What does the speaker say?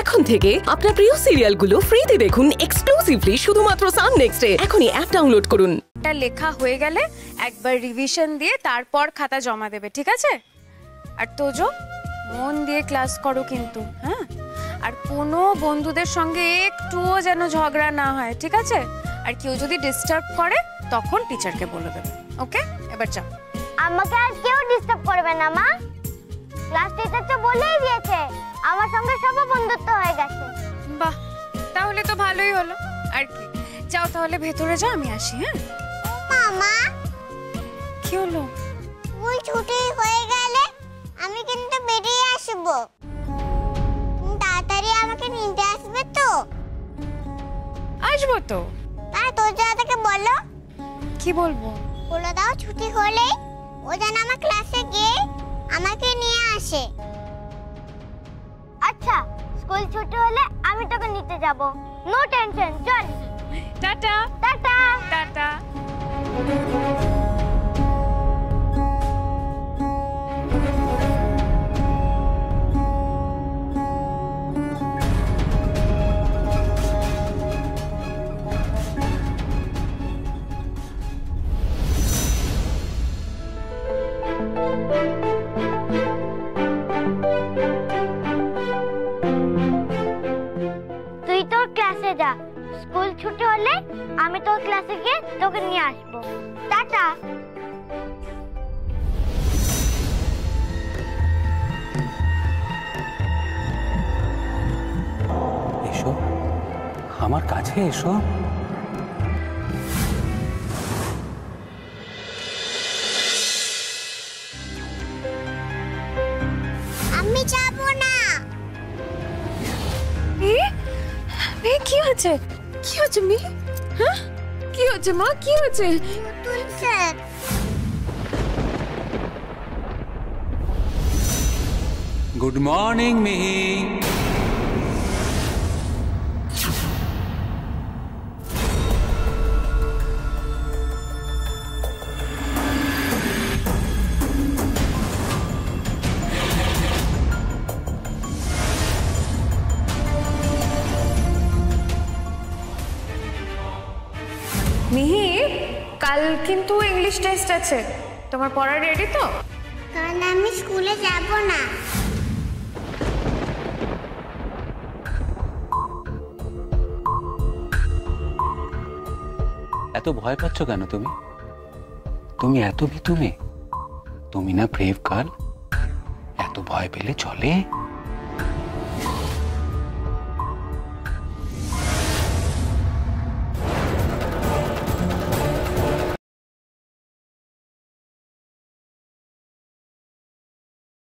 এখন থেকে আপনার প্রিয় সিরিয়ালগুলো ফ্রিতে দেখুন এক্সক্লুসিভলি শুধুমাত্র সান নেক্সটে। এখনই অ্যাপ ডাউনলোড করুন। এটা লেখা হয়ে গেলে একবার রিভিশন দিয়ে তারপর খাতা জমা দেবে, ঠিক আছে? আর তোজো, মন দিয়ে ক্লাস করো কিন্তু, হ্যাঁ? আর কোনো বন্ধুদের সঙ্গে একটুও যেন ঝগড়া না হয়, ঠিক আছে? আর কেউ যদি ডিস্টার্ব করে তখন টিচারকে বলে দেবে, ওকে? এবার যাও। আমাকে আর কেউ ডিস্টার্ব করবে না মা। ক্লাস টিচার তো বলেই দিয়েছে আমার সঙ্গে সব বন্ধুত্ব হয়ে গেছে। বাহ, তাহলে তো ভালোই হলো। আর কি, যাও তাহলে ভেতরে যাও, আমি আসি। হ্যাঁ মামা, কি হলো? স্কুল ছুটি হয়ে গেলে আমি কিন্তু বেরিয়ে আসবো। তুমি তাড়াতাড়ি আমাকে নিতে আসবে তো? আসবো তো। তাই তোর দাদাকে বলো। কি বলবো? বলে দাও ছুটি হলে ও যেন আমার ক্লাসে গিয়ে আমাকে নিয়ে আসে। আচ্ছা, স্কুল ছুটি হলে আমি তোকে নিতে যাব। নো টেনশন, চল। টাটা। Tata tata. তুই তোর ক্লাসে যা। স্কুল ছুটি হলে আমি তোর ক্লাসে গিয়ে তোকে নিয়ে আসবো। টাটা। এসো, আমার কাছে এসো। আমি যাব না। কি হয়েছে? কি হয়েছে মি? হ্যাঁ, কি হয়েছে মা? কি হয়েছে? তুই স্যার, গুড মর্নিং মিহি। মিহি, কাল কিন্তু ইংলিশ টেস্ট আছে, তোমার পড়া রেডি তো? কারণ আমি স্কুলে যাব না। এত ভয় পাচ্ছ কেন তুমি? তুমি এত ভীতু মেয়ে? তুমি না ব্রেভ গার্ল? এত ভয় পেলে চলে?